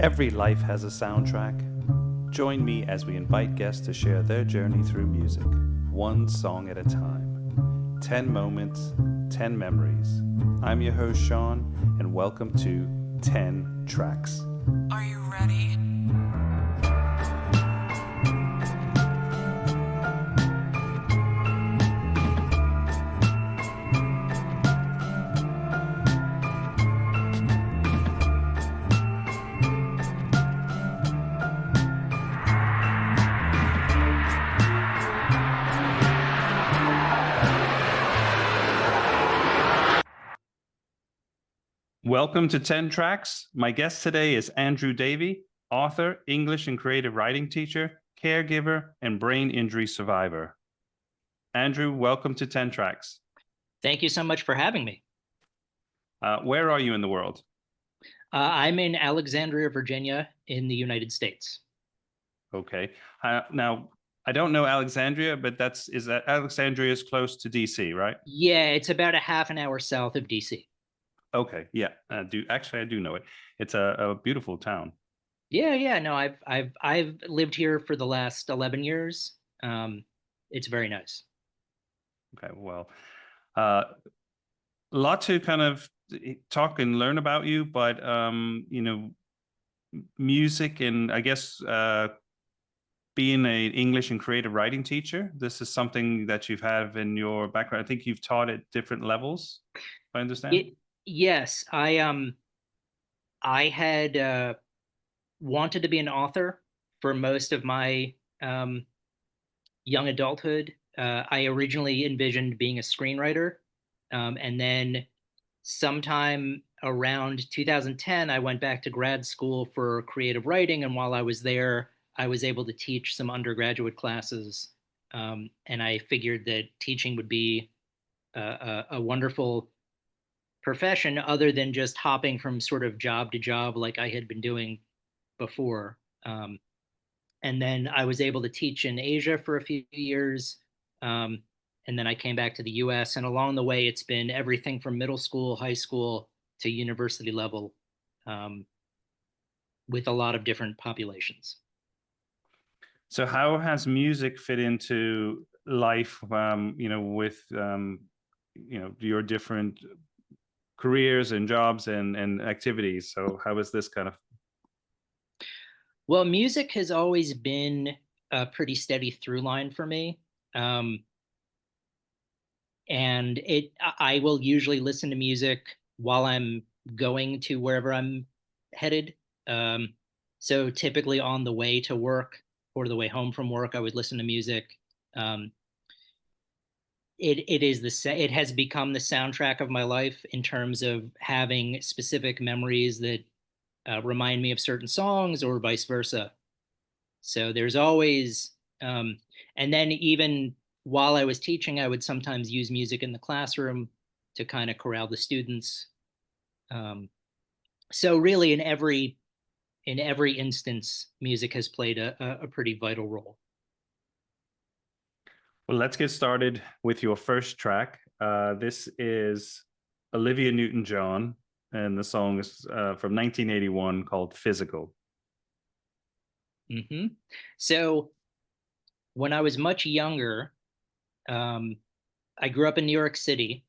Every life has a soundtrack. Join me as we invite guests to share their journey through music, one song at a time. 10 moments, 10 memories. I'm your host, Sean, and welcome to 10 Tracks. Are you ready? Welcome to 10 Tracks. My guest today is Andrew Davie, author, English and creative writing teacher, caregiver, and brain injury survivor. Andrew, welcome to 10 Tracks. Thank you so much for having me. Where are you in the world? I'm in Alexandria, Virginia, in the United States. Okay. Now, I don't know Alexandria, but Alexandria is close to DC, right? Yeah, it's about a half an hour south of DC. Okay, yeah, I do know it. It's a beautiful town. Yeah. No, I've lived here for the last 11 years. It's very nice. Okay, well, a lot to kind of talk and learn about you, but music and I guess being an English and creative writing teacher, this is something that you've had in your background. I think you've taught at different levels, if I understand. Yes, I had wanted to be an author for most of my young adulthood. I originally envisioned being a screenwriter, and then sometime around 2010, I went back to grad school for creative writing, and while I was there, I was able to teach some undergraduate classes, and I figured that teaching would be a wonderful profession other than just hopping from sort of job to job like I had been doing before. And then I was able to teach in Asia for a few years. And then I came back to the US. And along the way, it's been everything from middle school, high school to university level, with a lot of different populations. So how has music fit into life, with, your different careers and jobs and activities? So how is this kind of? Well, music has always been a pretty steady through line for me. And I will usually listen to music while I'm going to wherever I'm headed. So typically on the way to work or the way home from work, I would listen to music. It has become the soundtrack of my life in terms of having specific memories that remind me of certain songs or vice versa. So there's always, and then even while I was teaching, I would sometimes use music in the classroom to kind of corral the students. So really in every instance, music has played a pretty vital role. Well, let's get started with your first track. This is Olivia Newton-John, and the song is from 1981 called Physical. Mm-hmm. So when I was much younger, I grew up in New York City,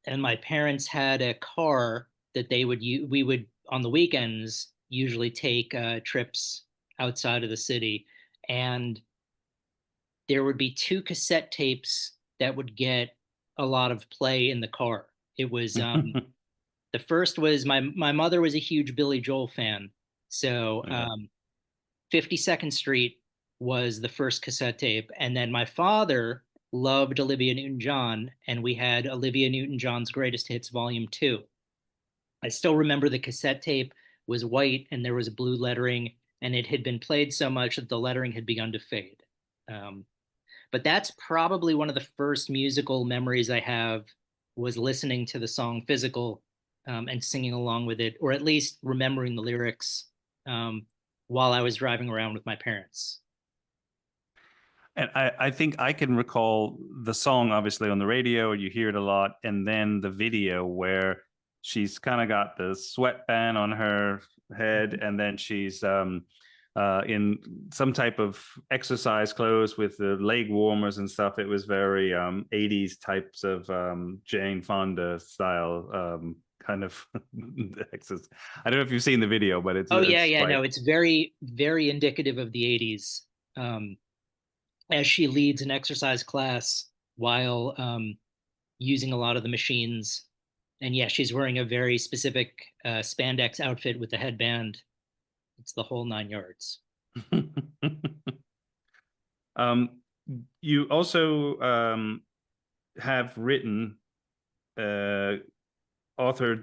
and my parents had a car that we would on the weekends usually take trips outside of the city, and there would be two cassette tapes that would get a lot of play in the car. It was the first was my mother was a huge Billy Joel fan, so 52nd Street was the first cassette tape, and then my father loved Olivia Newton-John, and we had Olivia Newton-John's Greatest Hits Volume 2. I still remember the cassette tape was white and there was blue lettering, and it had been played so much that the lettering had begun to fade. But that's probably one of the first musical memories I have, was listening to the song Physical, and singing along with it, or at least remembering the lyrics while I was driving around with my parents. And I think I can recall the song, obviously, on the radio, you hear it a lot, and then the video where she's kind of got the sweatband on her head, and then she's in some type of exercise clothes with the leg warmers and stuff. It was very 80s types of Jane Fonda style kind of exercise. I don't know if you've seen the video, but Oh yeah, it's yeah, like no, it's very, very indicative of the 80s. As she leads an exercise class while using a lot of the machines. And yeah, she's wearing a very specific spandex outfit with the headband. It's the whole 9 yards. um, you also have written, authored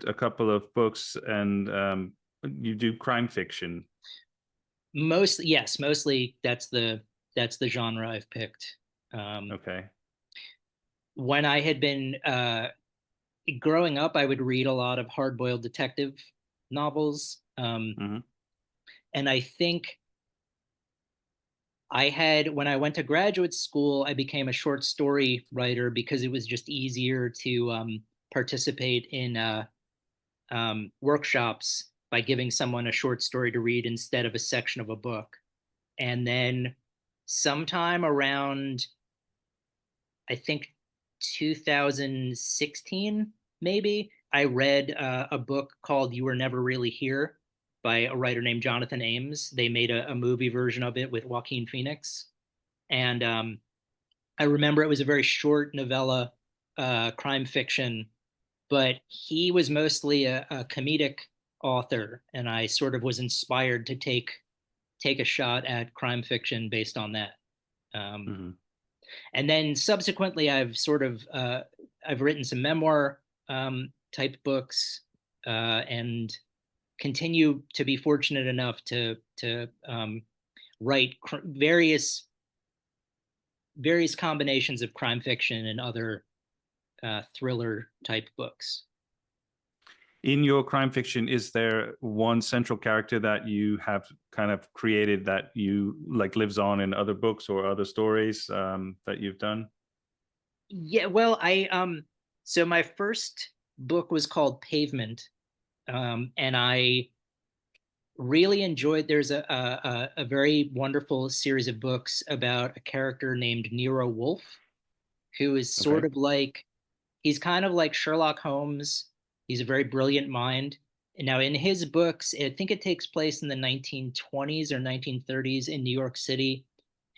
a couple of books, and you do crime fiction. Mostly, yes, mostly that's the genre I've picked. Okay. When I had been growing up, I would read a lot of hard-boiled detective novels, Mm-hmm. and I think I had, when I went to graduate school, I became a short story writer because it was just easier to participate in workshops by giving someone a short story to read instead of a section of a book. And then sometime around, I think 2016, maybe, I read a book called You Were Never Really Here by a writer named Jonathan Ames. They made a movie version of it with Joaquin Phoenix. And I remember it was a very short novella, crime fiction, but he was mostly a comedic author, and I sort of was inspired to take a shot at crime fiction based on that. Um, Mm-hmm. and then subsequently, I've written some memoir type books, and continue to be fortunate enough to write various combinations of crime fiction and other thriller type books. In your crime fiction, is there one central character that you have kind of created that you like lives on in other books or other stories that you've done? Yeah, well, so my first book was called Pavement, and I really enjoyed. There's a very wonderful series of books about a character named Nero Wolfe, who is Okay. sort of like, he's kind of like Sherlock Holmes. He's a very brilliant mind. And now in his books, I think it takes place in the 1920s or 1930s in New York City,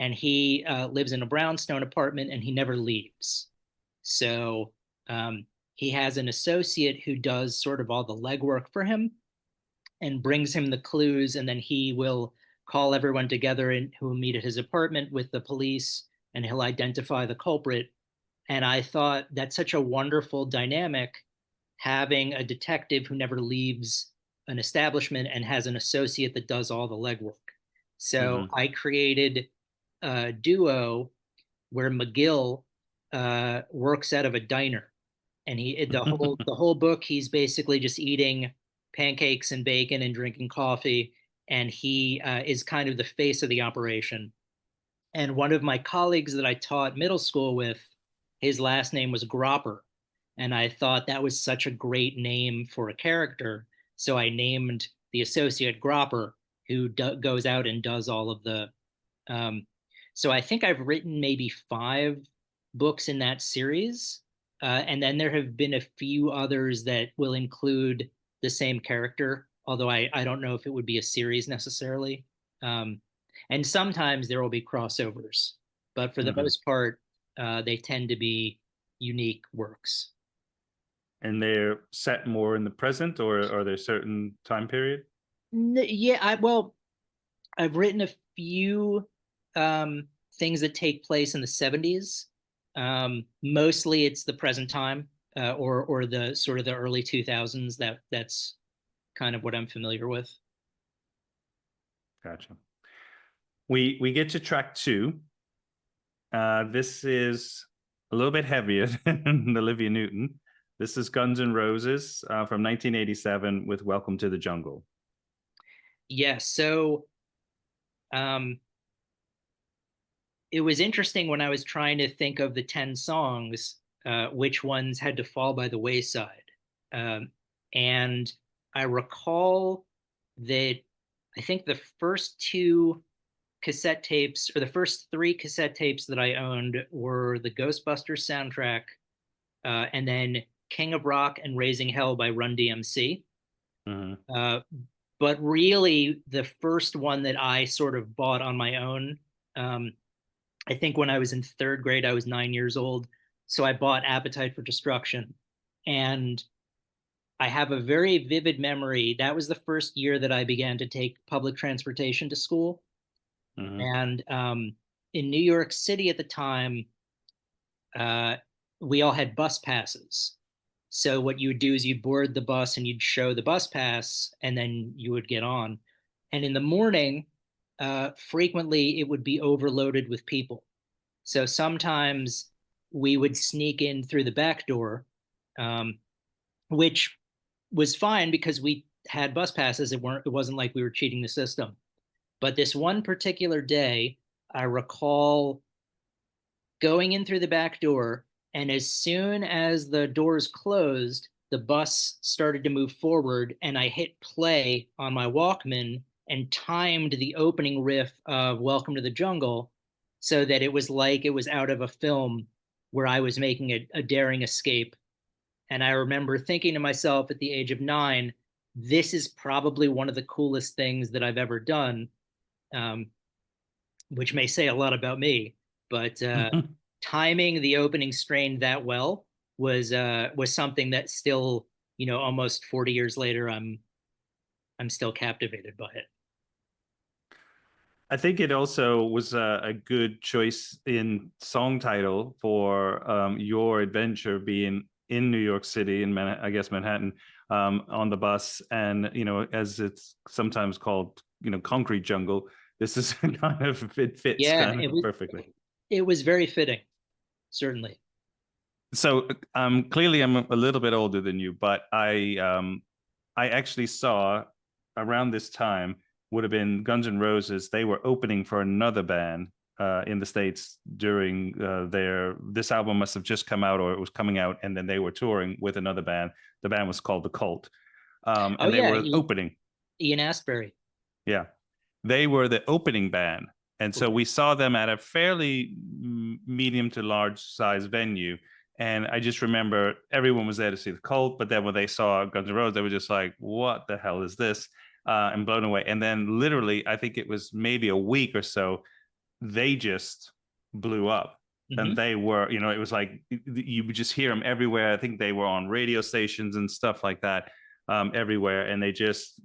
and he lives in a brownstone apartment and he never leaves. So he has an associate who does sort of all the legwork for him and brings him the clues, and then he will call everyone together and who will meet at his apartment with the police, and he'll identify the culprit. And I thought that's such a wonderful dynamic, having a detective who never leaves an establishment and has an associate that does all the legwork. So Mm-hmm. I created a duo where McGill works out of a diner, and the whole book he's basically just eating pancakes and bacon and drinking coffee, and he is kind of the face of the operation. And one of my colleagues that I taught middle school with, his last name was Gropper, and I thought that was such a great name for a character, so I named the associate Gropper, who goes out and does all of the um, so I think I've written maybe 5 books in that series. And then there have been a few others that will include the same character, although I don't know if it would be a series necessarily. Um, and sometimes there will be crossovers, but for the Mm-hmm. most part, they tend to be unique works. And they're set more in the present, or are there certain time period? Yeah, well, I've written a few things that take place in the 70s. Mostly it's the present time, or the sort of the early 2000s. That's kind of what I'm familiar with. Gotcha. We get to track 2. This is a little bit heavier than Olivia Newton. This is Guns N' Roses from 1987 with Welcome to the Jungle. Yeah, so um, it was interesting when I was trying to think of the 10 songs, which ones had to fall by the wayside. Um, and I recall that I think the first two cassette tapes, or the first three cassette tapes that I owned, were the Ghostbusters soundtrack, and then King of Rock and Raising Hell by Run DMC. Hmm. Uh, but really, the first one that I sort of bought on my own, um, I think when I was in third grade, I was 9 years old. So I bought Appetite for Destruction. And I have a very vivid memory. That was the first year that I began to take public transportation to school. Hmm. And in New York City at the time, uh, we all had bus passes. So what you would do is you'd board the bus and you'd show the bus pass, and then you would get on. And in the morning, frequently it would be overloaded with people. So sometimes we would sneak in through the back door, um, which was fine because we had bus passes. It wasn't like we were cheating the system. But this one particular day, I recall going in through the back door, and as soon as the doors closed, the bus started to move forward, and I hit play on my Walkman and timed the opening riff of Welcome to the Jungle so that it was like it was out of a film where I was making a daring escape. And I remember thinking to myself at the age of 9, this is probably one of the coolest things that I've ever done, um, which may say a lot about me, but timing the opening strain that well was something that still, almost 40 years later, I'm still captivated by it. I think it also was a good choice in song title for your adventure being in New York City, in I guess Manhattan, on the bus, and as it's sometimes called, concrete jungle. This is kind of, it fits Yeah, kind of perfectly. it was very fitting, certainly. So clearly I'm a little bit older than you, but I actually saw around this time, would have been Guns N' Roses. They were opening for another band in the States during this album must have just come out, or it was coming out, and then they were touring with another band. The band was called The Cult, Oh and they yeah, were opening. Ian Astbury. Yeah, they were the opening band, and so we saw them at a fairly medium to large size venue. And I just remember everyone was there to see The Cult, but then when they saw Guns N' Roses, they were just like, "What the hell is this?" And blown away. And then literally, I think it was maybe a week or so, they just blew up. And Mm-hmm. they were, it was like you would just hear them everywhere. I think they were on radio stations and stuff like that, everywhere. And they just,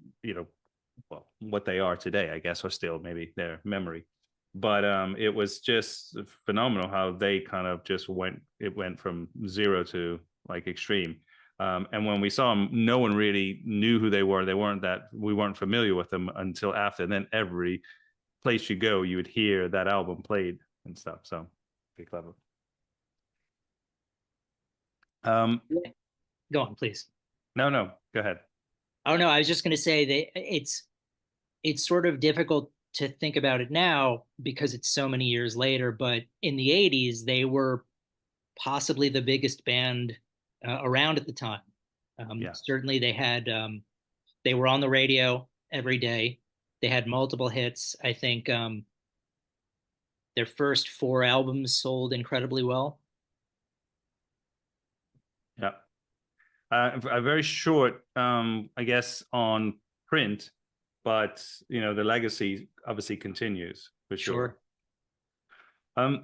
well, what they are today, I guess, or still maybe their memory. But it was just phenomenal how they kind of just went from zero to like extreme. And when we saw them, no one really knew who they were. We weren't familiar with them until after. And then every place you go, you would hear that album played and stuff. So pretty clever. Go on, please. No, go ahead. Oh no, I was just going to say that it's sort of difficult to think about it now because it's so many years later. But in the '80s, they were possibly the biggest band around at the time. Yeah. Certainly, they were on the radio every day. They had multiple hits. I think their first four albums sold incredibly well. Yeah. A very short, I guess, on print, but the legacy obviously continues for sure. Sure.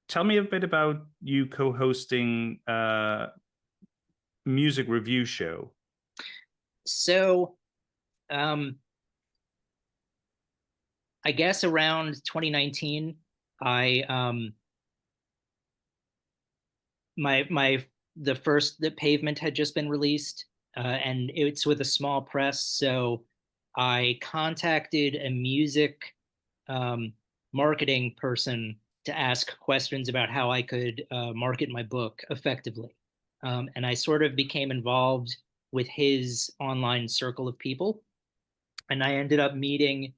Tell me a bit about you co-hosting music review show. So, um, I guess around 2019, I my the Pavement had just been released, and it's with a small press. So I contacted a music um, marketing person to ask questions about how I could market my book effectively. And I sort of became involved with his online circle of people. And I ended up meeting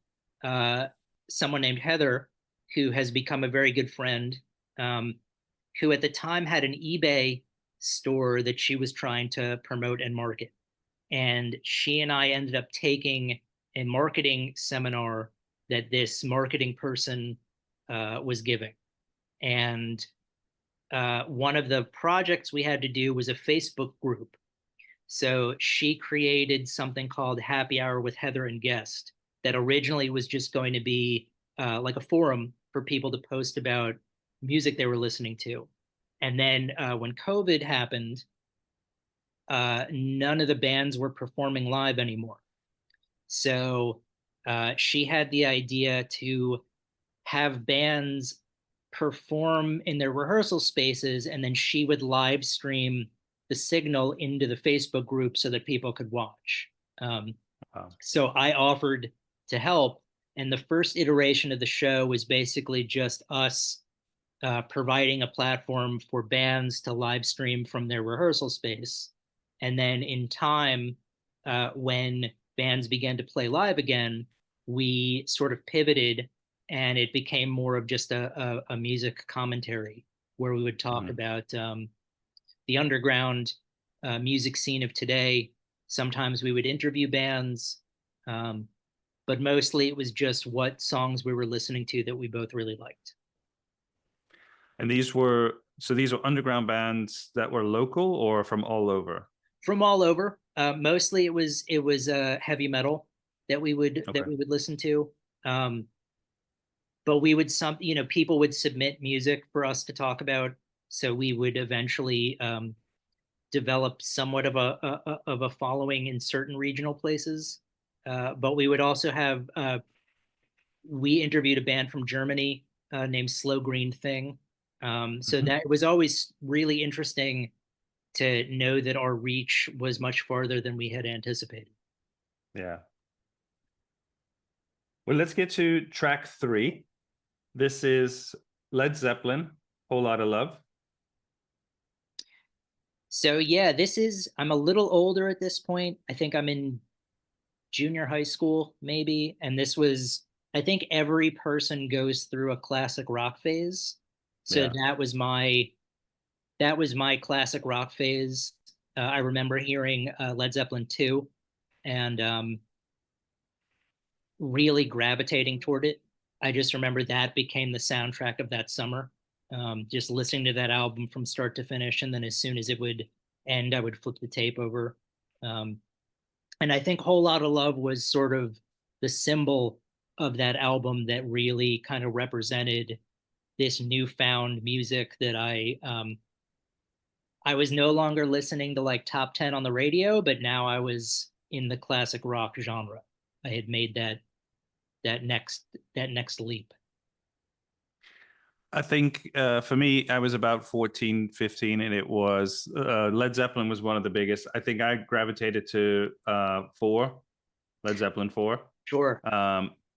uh, someone named Heather, who has become a very good friend, um, who at the time had an eBay store that she was trying to promote and market. And she and I ended up taking a marketing seminar that this marketing person was giving. And one of the projects we had to do was a Facebook group. So she created something called Happy Hour with Heather and Guest that originally was just going to be like a forum for people to post about music they were listening to. And then when COVID happened, none of the bands were performing live anymore. So she had the idea to have bands perform in their rehearsal spaces, and then she would live stream the signal into the Facebook group so that people could watch. Wow. So I offered to help, and the first iteration of the show was basically just us providing a platform for bands to live stream from their rehearsal space. And then in time, when bands began to play live again, we sort of pivoted and it became more of just a music commentary where we would talk about the underground music scene of today. Sometimes we would interview bands, but mostly it was just what songs we were listening to that we both really liked. And these were underground bands that were local or from all over? From all over. Mostly it was heavy metal that we would listen to. But we would people would submit music for us to talk about, so we would eventually develop somewhat of a following in certain regional places. But we would also have we interviewed a band from Germany named Slow Green Thing. So that was always really interesting to know that our reach was much farther than we had anticipated. Yeah. Well, let's get to track 3. This is Led Zeppelin, Whole Lotta Love. So yeah, I'm a little older at this point. I think I'm in junior high school, maybe. And this was, I think every person goes through a classic rock phase. So Yeah. that was my classic rock phase. I remember hearing Led Zeppelin 2 and really gravitating toward it. I just remember that became the soundtrack of that summer. Just listening to that album from start to finish. And then as soon as it would end, I would flip the tape over. And I think Whole Lotta Love was sort of the symbol of that album that really kind of represented this newfound music that I was no longer listening to like top 10 on the radio, but now I was in the classic rock genre. I had made that next leap. I think for me, I was about 14, 15, and it was Led Zeppelin was one of the biggest. I think I gravitated to 4, Led Zeppelin 4. Sure.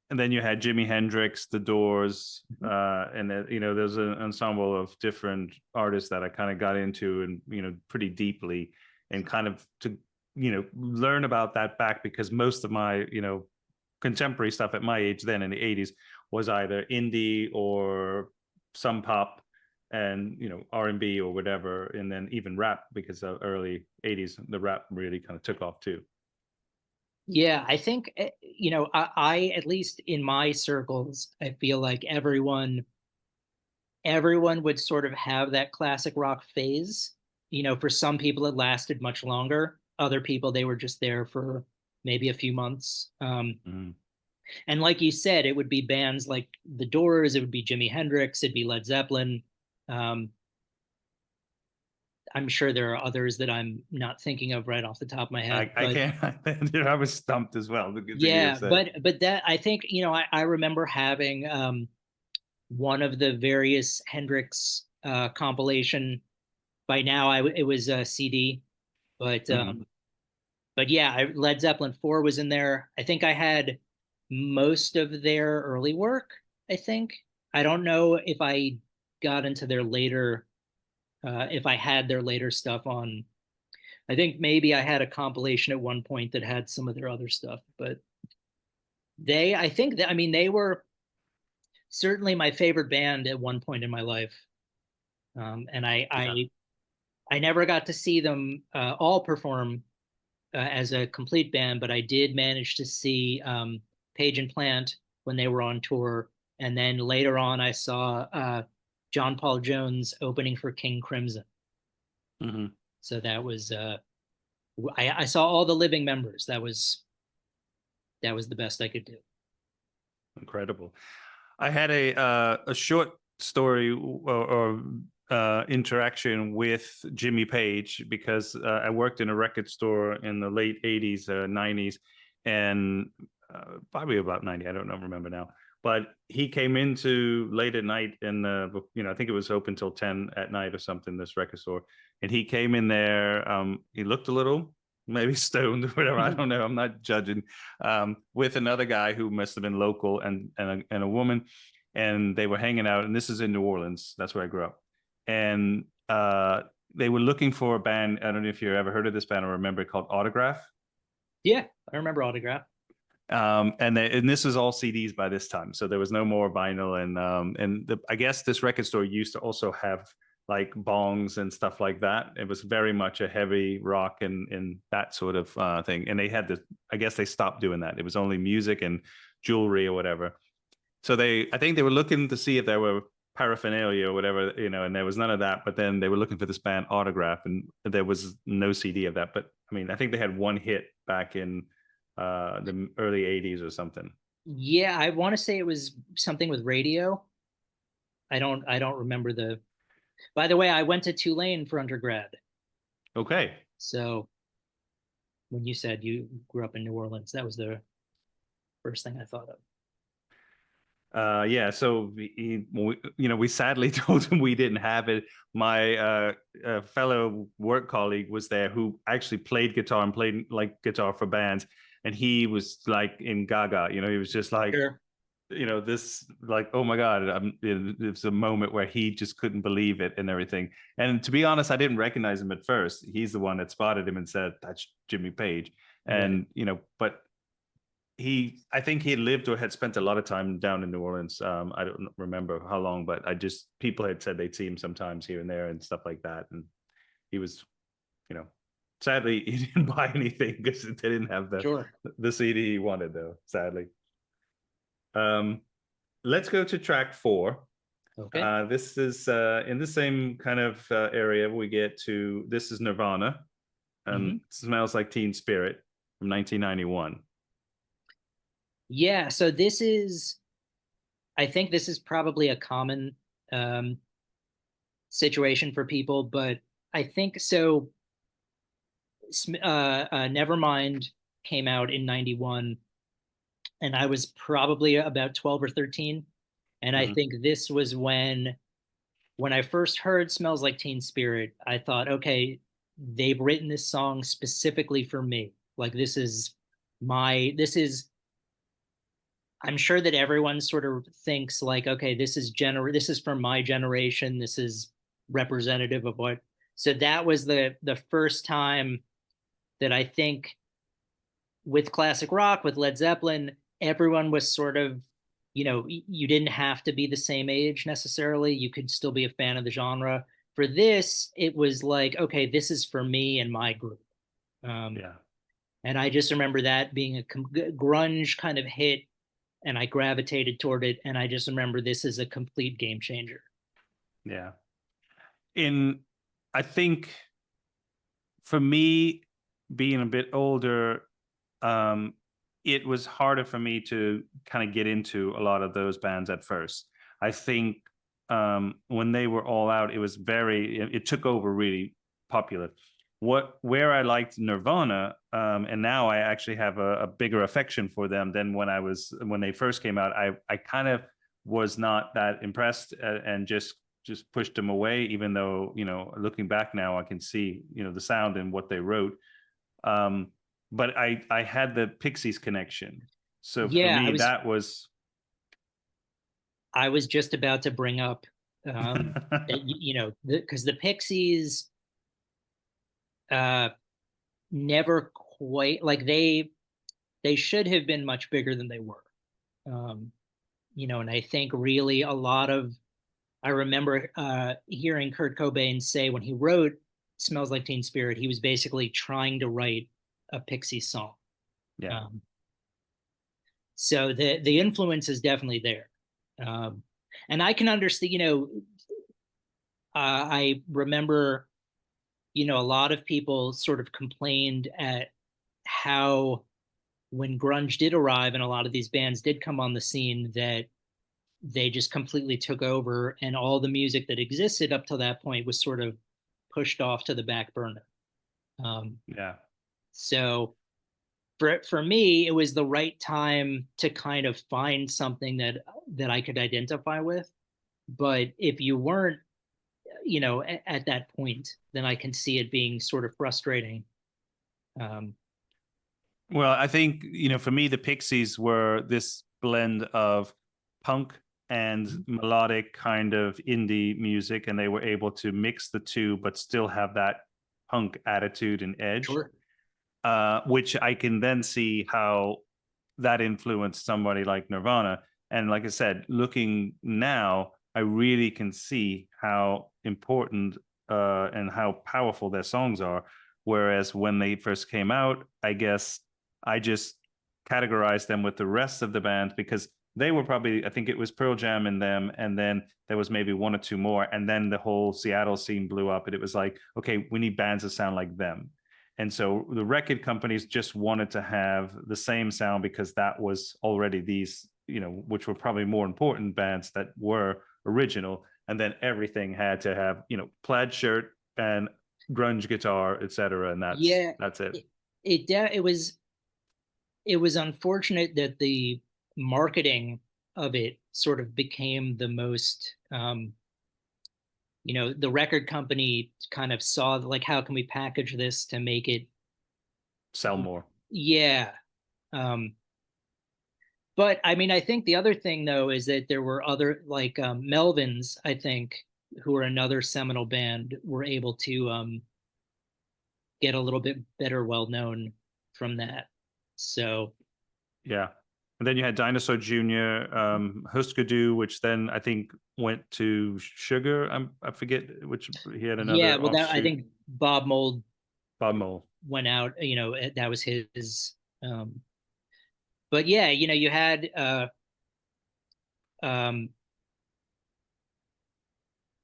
And then you had Jimi Hendrix, The Doors, and then, there's an ensemble of different artists that I kind of got into and, pretty deeply, and kind of to, learn about that back, because most of my, contemporary stuff at my age then in the 80s was either indie or some pop and R&B or whatever, and then even rap, because the early 80s the rap really kind of took off too. Yeah, I think I at least in my circles, I feel like everyone would sort of have that classic rock phase. For some people it lasted much longer. Other people, they were just there for maybe a few months. And like you said, it would be bands like The Doors, it would be Jimi Hendrix, it'd be Led Zeppelin. I'm sure there are others that I'm not thinking of right off the top of my head. I can't. I was stumped as well. Yeah, but that, I think, I remember having one of the various Hendrix compilation. By now, it was a CD, but yeah, Led Zeppelin 4 was in there. I think I had most of their early work. I think I don't know if I got into their later, if I had their later stuff on. I think maybe I had a compilation at one point that had some of their other stuff, but I think that, I mean, they were certainly my favorite band at one point in my life. And I never got to see them all perform, as a complete band, but I did manage to see Page and Plant when they were on tour, and then later on I saw John Paul Jones opening for King Crimson. Mm-hmm. So that was I saw all the living members. That was the best I could do. Incredible. I had a short story or interaction with Jimmy Page because I worked in a record store in the late 80s, 90s, and probably about 90. I don't remember now. But he came into late at night and I think it was open till 10 at night or something, this record store. And he came in there. He looked a little maybe stoned or whatever. I don't know. I'm not judging. With another guy who must have been local and a woman, and they were hanging out. And this is in New Orleans. That's where I grew up. And they were looking for a band. I don't know if you ever heard of this band or remember it, called Autograph. Yeah, I remember Autograph. And this was all CDs by this time, so there was no more vinyl. And I guess this record store used to also have like bongs and stuff like that. It was very much a heavy rock and that sort of thing. And they had this, I guess they stopped doing that. It was only music and jewelry or whatever. So I think they were looking to see if there were paraphernalia or whatever, and there was none of that. But then they were looking for this band Autograph, and there was no CD of that. But I mean, I think they had one hit back in the early 80s or something. Yeah, I want to say it was something with radio. I don't remember the. By the way, I went to Tulane for undergrad. Okay. So when you said you grew up in New Orleans, that was the first thing I thought of. Yeah, so we sadly told him we didn't have it. My fellow work colleague was there who actually played guitar and played like guitar for bands, and he was like in gaga. He was just like, Sure. This, like, oh my God. It's a moment where he just couldn't believe it and everything. And to be honest, I didn't recognize him at first. He's the one that spotted him and said, "That's Jimmy Page." And but I think he lived or had spent a lot of time down in New Orleans. I don't remember how long, but people had said they'd see him sometimes here and there and stuff like that. And he was, sadly he didn't buy anything because they didn't have the CD he wanted, though, sadly. Let's go to track 4. Okay. This is in the same kind of area. This is Nirvana. Smells Like Teen Spirit from 1991. Yeah, so I think this is probably a common situation for people, but I think so. Nevermind came out in 91, and I was probably about 12 or 13. And I think this was when I first heard Smells Like Teen Spirit, I thought, okay, they've written this song specifically for me. Like, I'm sure that everyone sort of thinks like, okay, this is for my generation. This is representative of what. So that was the first time that I think with classic rock, with Led Zeppelin, everyone was sort of, you didn't have to be the same age necessarily. You could still be a fan of the genre. For this, it was like, okay, this is for me and my group. Yeah. And I just remember that being a grunge kind of hit, and I gravitated toward it. And I just remember this is a complete game changer. Yeah. I think for me, being a bit older, it was harder for me to kind of get into a lot of those bands at first. I think when they were all out, it took over, really popular. Where I liked Nirvana, and now I actually have a bigger affection for them than when they first came out. I kind of was not that impressed and just pushed them away, even though, looking back now, I can see, the sound and what they wrote. But I had the Pixies connection. So for me, that was. I was just about to bring up, because the Pixies never quite, like, they should have been much bigger than they were. And I think really I remember hearing Kurt Cobain say when he wrote Smells Like Teen Spirit, he was basically trying to write a Pixies song. Yeah. So the influence is definitely there. And I can understand, I remember, a lot of people sort of complained at how when grunge did arrive and a lot of these bands did come on the scene, that they just completely took over, and all the music that existed up to that point was sort of pushed off to the back burner. Yeah. So for me, it was the right time to kind of find something that I could identify with. But if you weren't, at that point, then I can see it being sort of frustrating. Well, I think, for me, the Pixies were this blend of punk and melodic kind of indie music, and they were able to mix the two, but still have that punk attitude and edge, Sure. which I can then see how that influenced somebody like Nirvana. And like I said, looking now, I really can see how important and how powerful their songs are. Whereas when they first came out, I guess I just categorized them with the rest of the band because they were probably, I think it was Pearl Jam in them, and then there was maybe one or two more, and then the whole Seattle scene blew up, and it was like, okay, we need bands that sound like them. And so the record companies just wanted to have the same sound because that was already these, which were probably more important bands that were original. And then everything had to have, plaid shirt and grunge guitar, etc. And that's it. It was unfortunate that the marketing of it sort of became the most the record company kind of saw like, how can we package this to make it sell more? Yeah. But I mean, I think the other thing though is that there were other, like, Melvins, I think, who are another seminal band, were able to get a little bit better well known from that. So yeah. And then you had Dinosaur Jr., Husker Du, which then I think went to Sugar. I forget which, he had another yeah, well, I offshoot. think Bob Mould Mole went out, that was his. But yeah, you had um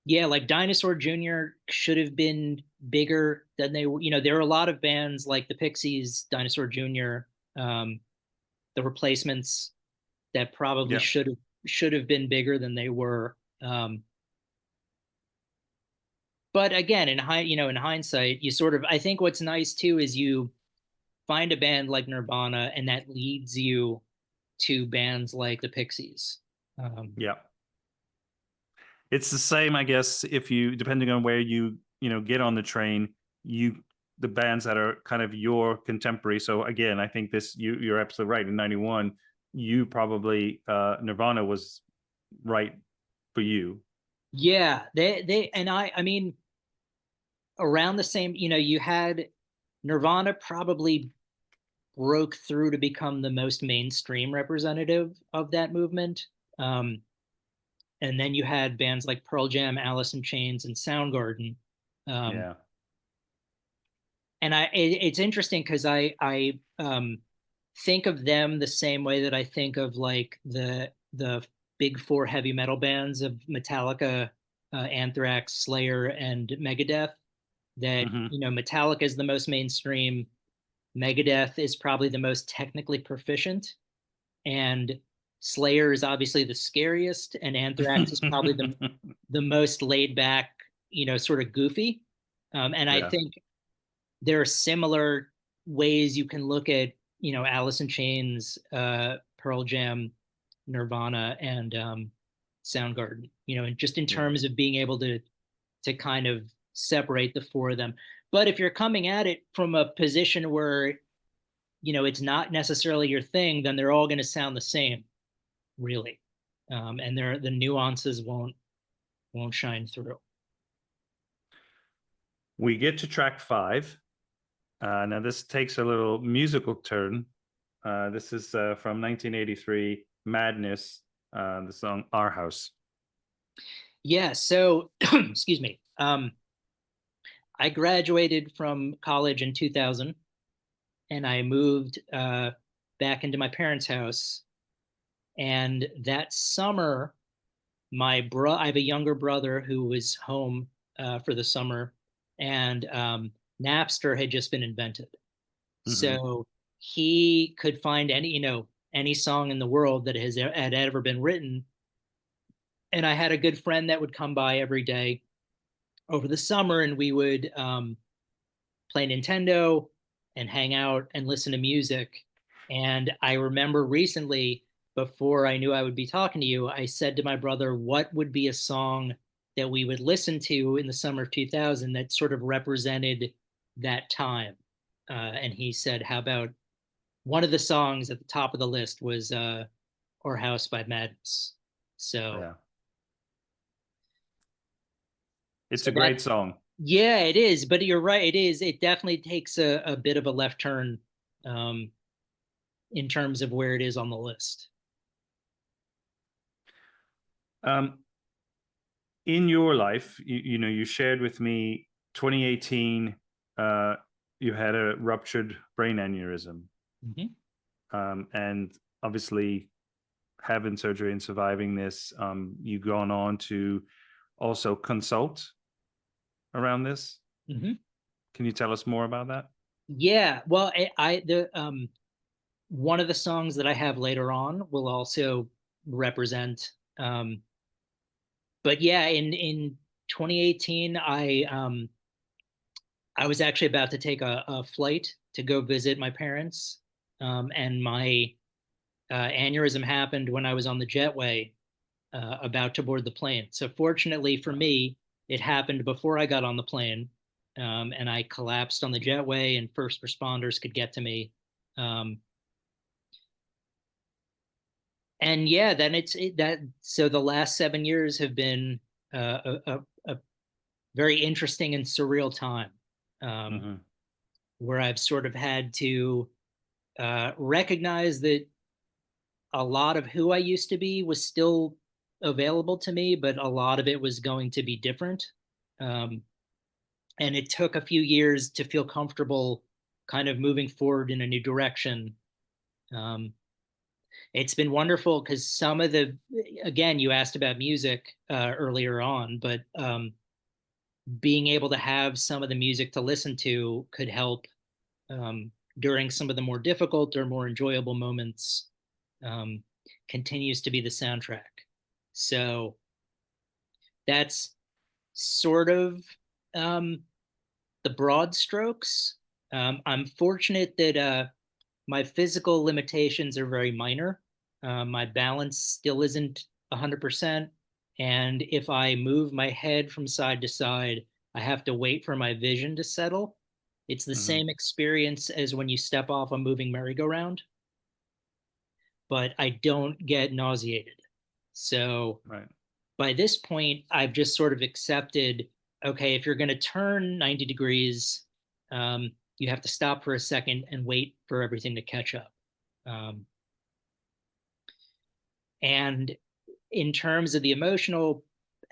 yeah, like Dinosaur Jr. should have been bigger than they were. There are a lot of bands like the Pixies, Dinosaur Jr., the Replacements, that probably Yeah. should have been bigger than they were. But again, in hindsight, you sort of, I think what's nice too is you find a band like Nirvana, and that leads you to bands like the Pixies. Yeah. It's the same, I guess, if you, depending on where you get on the train, the bands that are kind of your contemporary. So again, I think you're absolutely right. In 91, you probably Nirvana was right for you. Yeah, they and I mean, around the same, you had Nirvana probably broke through to become the most mainstream representative of that movement. And then you had bands like Pearl Jam, Alice in Chains, and Soundgarden. Yeah. And it's interesting because I think of them the same way that I think of like the big four heavy metal bands of Metallica, Anthrax, Slayer, and Megadeth. That Mm-hmm. Metallica is the most mainstream, Megadeth is probably the most technically proficient, and Slayer is obviously the scariest, and Anthrax is probably the most laid back, sort of goofy. And I Yeah. think there are similar ways you can look at, Alice in Chains, Pearl Jam, Nirvana, and Soundgarden, and just in Yeah. terms of being able to kind of separate the four of them. But if you're coming at it from a position where, it's not necessarily your thing, then they're all going to sound the same, really. And the nuances won't shine through. We get to track 5. Now this takes a little musical turn. This is from 1983, Madness, the song Our House. Yeah, so excuse me. I graduated from college in 2000, and I moved back into my parents' house. And that summer, I have a younger brother who was home for the summer, and Napster had just been invented. Mm-hmm. So he could find any song in the world that had ever been written. And I had a good friend that would come by every day over the summer, and we would play Nintendo and hang out and listen to music. And I remember recently, before I knew I would be talking to you, I said to my brother, what would be a song that we would listen to in the summer of 2000 that sort of represented that time? And he said, how about one of the songs at the top of the list was Our House by Madness. So, Yeah. It's so a great that, song. yeah, it is. But you're right. It is. It definitely takes a bit of a left turn um, in terms of where it is on the list. Um, in your life, you shared with me 2018, uh, you had a ruptured brain aneurysm. Mhm. And obviously having surgery and surviving this, you've gone on to also consult around this. Mhm. Can you tell us more about that? Yeah. Well, the one of the songs that I have later on will also represent. But yeah, in 2018, I was actually about to take a flight to go visit my parents, and my aneurysm happened when I was on the jetway, about to board the plane. So fortunately for me, it happened before I got on the plane, and I collapsed on the jetway, and first responders could get to me. Um, and yeah, then that. So the last 7 years have been a very interesting and surreal time, um, Mm-hmm. where I've sort of had to recognize that a lot of who I used to be was still available to me, but a lot of it was going to be different. Um, and it took a few years to feel comfortable kind of moving forward in a new direction. Um, it's been wonderful because again, you asked about music earlier on, but being able to have some of the music to listen to could help um, during some of the more difficult or more enjoyable moments, um, continues to be the soundtrack. So that's sort of um, the broad strokes. I'm fortunate that my physical limitations are very minor. My balance still isn't 100%. And if I move my head from side to side, I have to wait for my vision to settle. It's the Mm-hmm. same experience as when you step off a moving merry-go-round, but I don't get nauseated. So Right. by this point, I've just sort of accepted, okay, if you're going to turn 90 degrees, you have to stop for a second and wait for everything to catch up. Um, and in terms of the emotional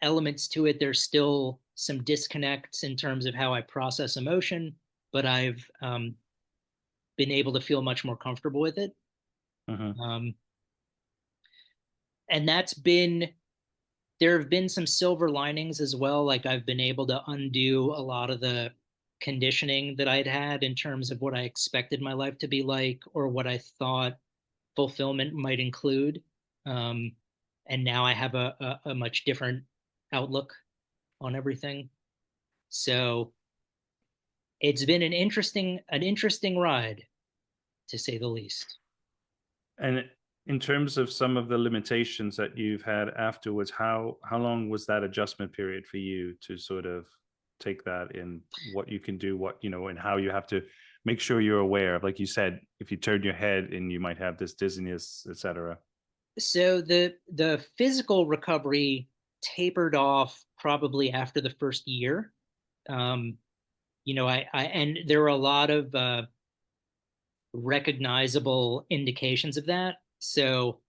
elements to it, there's still some disconnects in terms of how I process emotion, but I've been able to feel much more comfortable with it. Mm-hmm. Um, and there have been some silver linings as well. Like I've been able to undo a lot of the conditioning that I'd had in terms of what I expected my life to be like or what I thought fulfillment might include. Um, and now I have a much different outlook on everything. So it's been an interesting ride, to say the least. And in terms of some of the limitations that you've had afterwards, how long was that adjustment period for you to sort of take that in what you can do, and how you have to make sure you're aware of, like you said, if you turn your head and you might have this dizziness, etc. So the physical recovery tapered off probably after the first year. Um, I and there were a lot of recognizable indications of that. So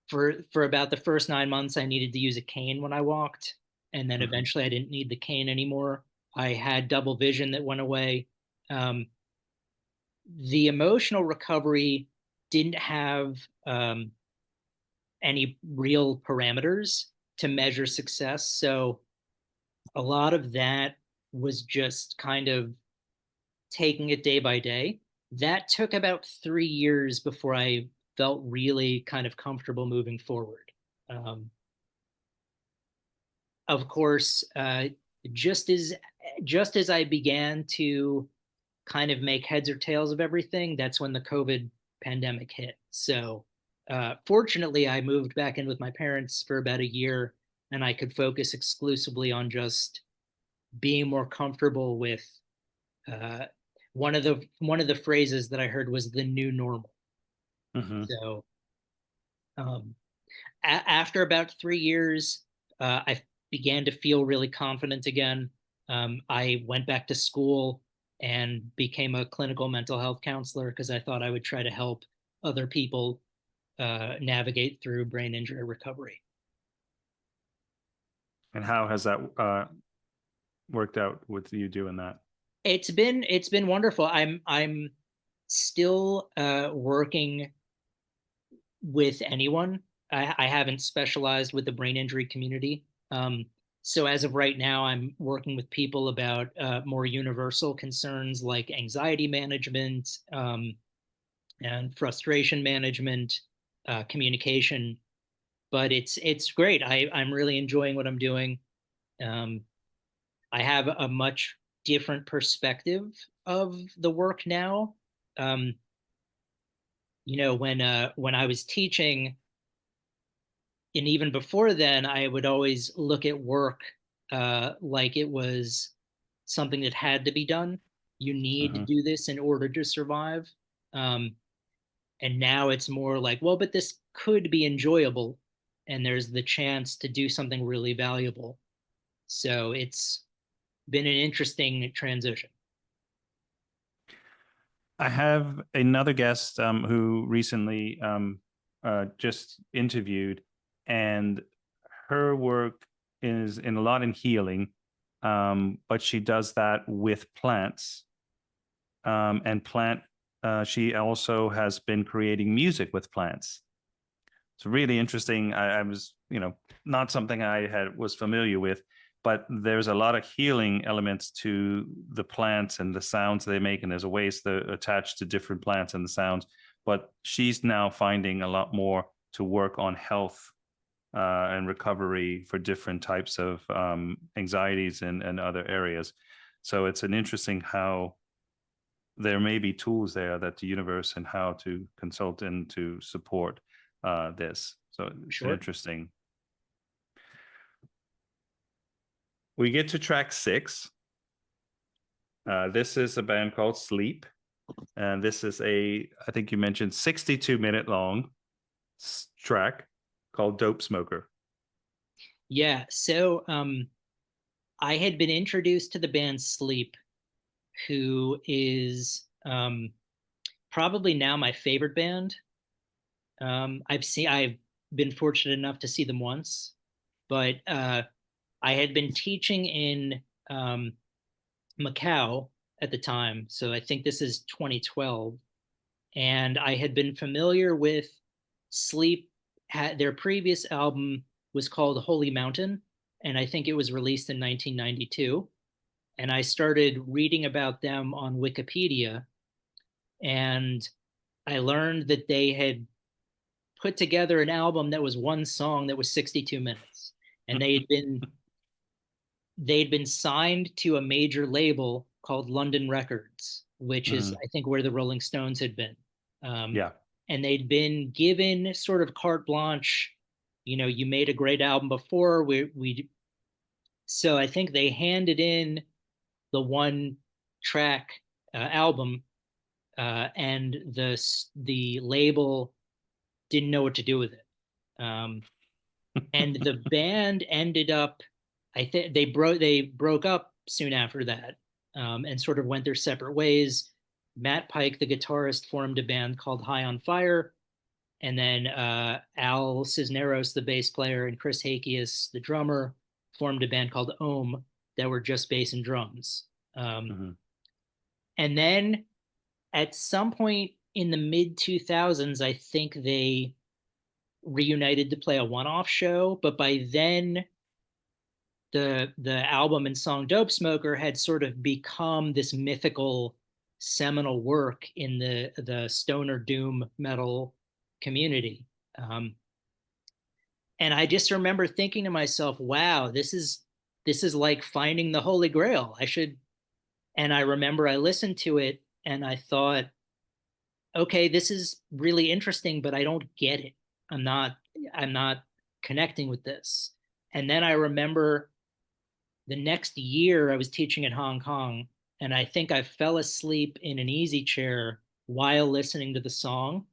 for about the first 9 months, I needed to use a cane when I walked, and then Mm-hmm. eventually I didn't need the cane anymore. I had double vision that went away. Um, the emotional recovery didn't have any real parameters to measure success. So a lot of that was just kind of taking it day by day. That took about 3 years before I felt really kind of comfortable moving forward. Um, of course, just as just as I began to kind of make heads or tails of everything, that's when the COVID pandemic hit. So fortunately, I moved back in with my parents for about a year, and I could focus exclusively on just being more comfortable with uh, one of the phrases that I heard was the new normal. Mm-hmm. So um, after about 3 years, I began to feel really confident again. I went back to school and became a clinical mental health counselor because I thought I would try to help other people navigate through brain injury recovery. And how has that worked out with you doing that? It's been wonderful. I'm still working with anyone. I haven't specialized with the brain injury community. So as of right now, I'm working with people about more universal concerns like anxiety management and frustration management, communication. But it's great. I'm really enjoying what I'm doing. Um, I have a much different perspective of the work now. Um, when I was teaching, and even before then, I would always look at work like it was something that had to be done. You need to Mm-hmm. do this in order to survive. Um, and now it's more like, well, but this could be enjoyable, and there's the chance to do something really valuable. So it's been an interesting transition. I have another guest who recently just interviewed, and her work is in a lot in healing, but she does that with plants and plant. She also has been creating music with plants. It's really interesting. I was, not something I had was familiar with, but there's a lot of healing elements to the plants and the sounds they make, and there's a ways that are attached to different plants and the sounds. But she's now finding a lot more to work on health and recovery for different types of anxieties and other areas. So it's an interesting how there may be tools there that the universe and how to consult and to support this. So it's Sure. interesting. We get to track 6. This is a band called Sleep. And this is I think you mentioned 62-minute long track called Dopesmoker. Yeah. So I had been introduced to the band Sleep, who is probably now my favorite band. I've been fortunate enough to see them once, but I had been teaching in Macau at the time, so I think this is 2012, and I had been familiar with Sleep. Their previous album was called Holy Mountain, and I think it was released in 1992. And I started reading about them on Wikipedia, and I learned that they had put together an album that was one song that was 62 minutes, and they'd been signed to a major label called London Records, which is, Mm, I think, where the Rolling Stones had been. Um, yeah. and they'd been given sort of carte blanche. You made a great album before. So I think they handed in the one track album, and the label didn't know what to do with it. Um, and the band ended up, I think they broke up soon after that, and sort of went their separate ways. Matt Pike, the guitarist, formed a band called High on Fire, and then Al Cisneros, the bass player, and Chris Hakias, the drummer, formed a band called Ohm that were just bass and drums. Um, Mm-hmm. and then at some point in the mid 2000s, I think they reunited to play a one-off show, but by then the album and song Dopesmoker had sort of become this mythical seminal work in the stoner doom metal community. And I just remember thinking to myself, wow, this is like finding the Holy Grail. I should. And I remember I listened to it and I thought, okay, this is really interesting, but I don't get it. I'm not connecting with this. And then I remember the next year I was teaching in Hong Kong, and I think I fell asleep in an easy chair while listening to the song.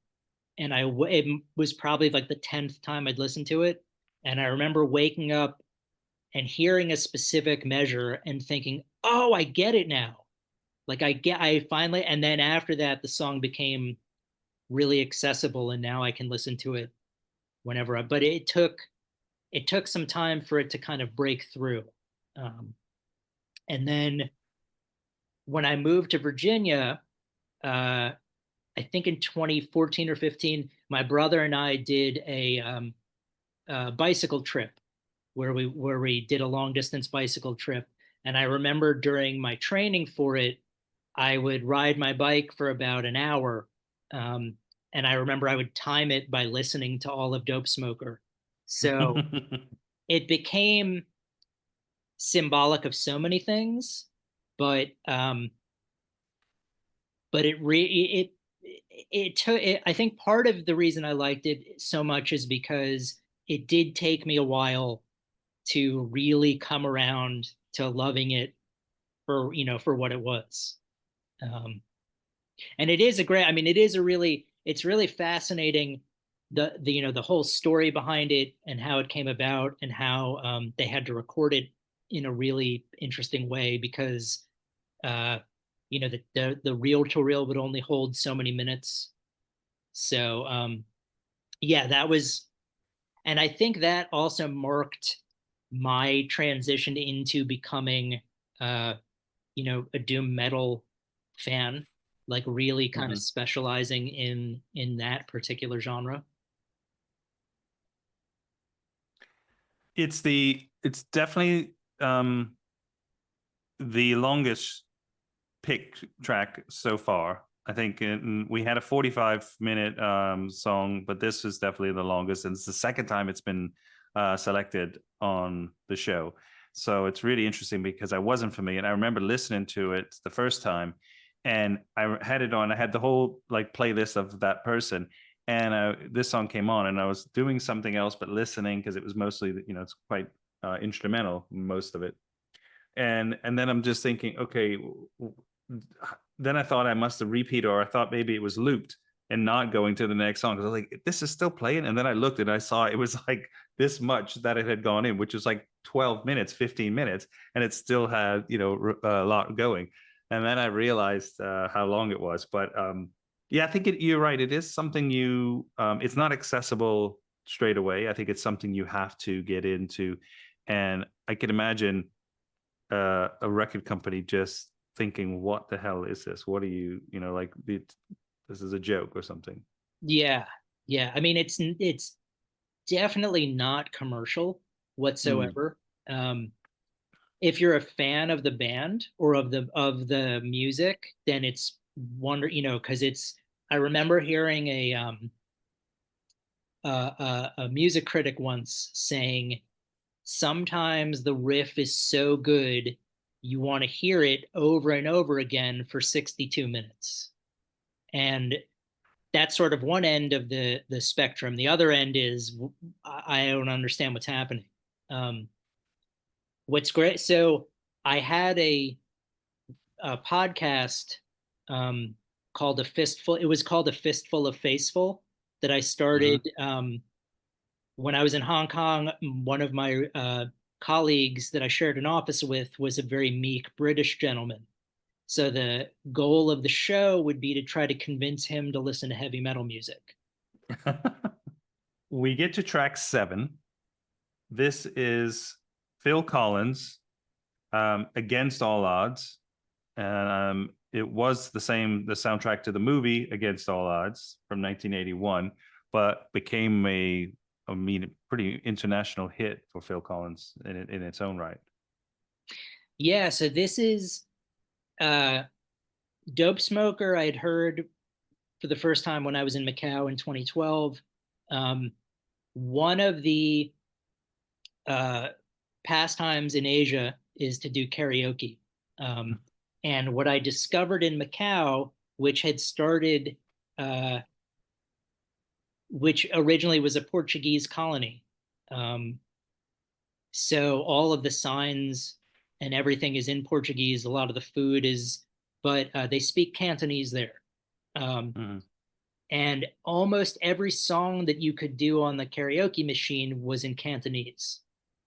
And it was probably like the 10th time I'd listened to it. And I remember waking up and hearing a specific measure and thinking, oh, I get it now. Like I finally, and then after that, the song became really accessible, and now I can listen to it whenever but it took some time for it to kind of break through. And then when I moved to Virginia, I think in 2014 or 15, my brother and I did a bicycle trip where we did a long distance bicycle trip. And I remember during my training for it, I would ride my bike for about an hour. And I remember I would time it by listening to all of Dopesmoker. So it became symbolic of so many things, but it took it, I think part of the reason I liked it so much is because it did take me a while to really come around to loving it for what it was. And it is a great, I mean, it's really fascinating the whole story behind it and how it came about and how they had to record it in a really interesting way because the reel to reel would only hold so many minutes. So yeah, that was, and I think that also marked my transition into becoming a doom metal fan, like really kind of specializing in that particular genre. It's definitely the longest pick track so far. I think we had a 45-minute song, but this is definitely the longest, and it's the second time it's been selected on the show. So it's really interesting because I wasn't familiar, and I remember listening to it the first time, and I had it on. I had the whole like playlist of that person, and this song came on, and I was doing something else but listening because it was mostly, it's quite instrumental, most of it. And then I'm just thinking, okay, then I thought I must have repeated, or I thought maybe it was looped and not going to the next song, because I was like, this is still playing. And then I looked and I saw it was like this much that it had gone in, which was like 12 minutes, 15 minutes, and it still had a lot going. And then I realized how long it was. But yeah, I think you're right. It is something it's not accessible straight away. I think it's something you have to get into. And I can imagine a record company just thinking, what the hell is this? What are you, this is a joke or something. Yeah. I mean, it's definitely not commercial whatsoever. If you're a fan of the band or of the music, then it's because I remember hearing a music critic once saying sometimes the riff is so good you want to hear it over and over again for 62 minutes. And that's sort of one end of the spectrum. The other end is I don't understand what's happening. What's great, so I had a podcast called it was called A Fistful of Faceful that I started when I was in Hong Kong. One of my colleagues that I shared an office with was a very meek British gentleman. So the goal of the show would be to try to convince him to listen to heavy metal music. We get to track 7. This is Phil Collins, Against All Odds. And it was the soundtrack to the movie Against All Odds from 1981, but became pretty international hit for Phil Collins in its own right. Yeah, so this is Dopesmoker. I'd heard for the first time when I was in Macau in 2012. One of the pastimes in Asia is to do karaoke. And what I discovered in Macau, which had started, which originally was a Portuguese colony. So all of the signs and everything is in Portuguese. A lot of the food is, but they speak Cantonese there. And almost every song that you could do on the karaoke machine was in Cantonese,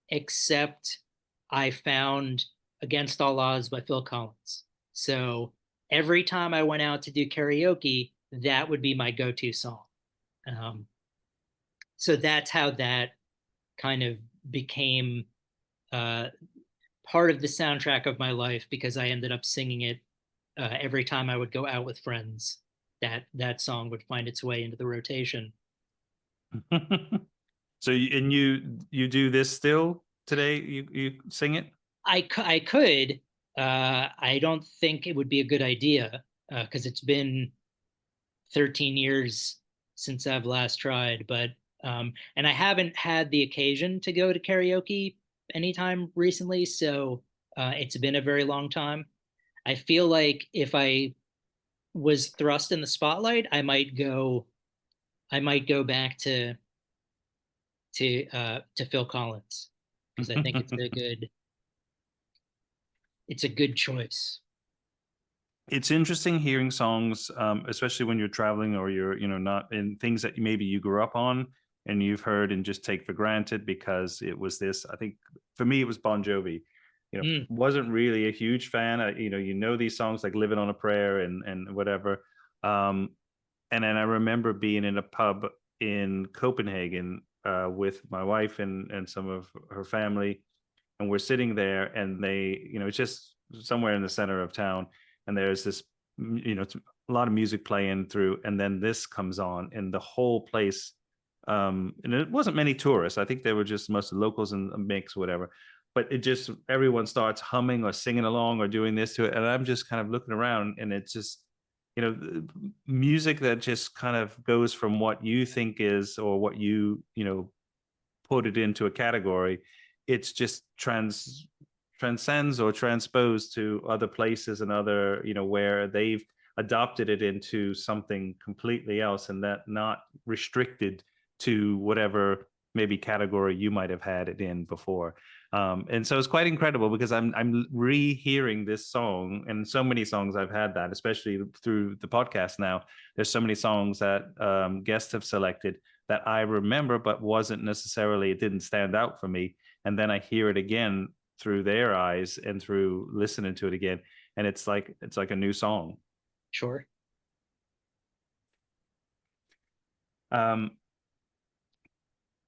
except I found Against All Odds by Phil Collins. So every time I went out to do karaoke, that would be my go-to song. So that's how that kind of became part of the soundtrack of my life, because I ended up singing it every time I would go out with friends. That song would find its way into the rotation. So you do this still today? You sing it? I could. I don't think it would be a good idea because it's been 13 years since I've last tried. But and I haven't had the occasion to go to karaoke anytime recently, so it's been a very long time. I feel like if I was thrust in the spotlight, I might go back to Phil Collins, because I think it's a good choice. It's interesting hearing songs, especially when you're traveling or you're not in things that maybe you grew up on and you've heard and just take for granted because it was this. I think for me it was Bon Jovi. Wasn't really a huge fan. These songs like Living on a Prayer and whatever. And then I remember being in a pub in Copenhagen with my wife and some of her family, and we're sitting there, and it's just somewhere in the center of town, and there's this, a lot of music playing through, and then this comes on, and the whole place, and it wasn't many tourists. I think they were just most locals in a mix, whatever. But it just, everyone starts humming or singing along or doing this to it. And I'm just kind of looking around, and it's just, music that just kind of goes from what you think is, or what you put it into a category. It's just transcends or transposed to other places and other, where they've adopted it into something completely else, and that not restricted to whatever maybe category you might have had it in before. And so it's quite incredible, because I'm rehearing this song, and so many songs I've had that, especially through the podcast now. There's so many songs that guests have selected that I remember, but it didn't stand out for me. And then I hear it again through their eyes and through listening to it again, and it's like a new song. Sure.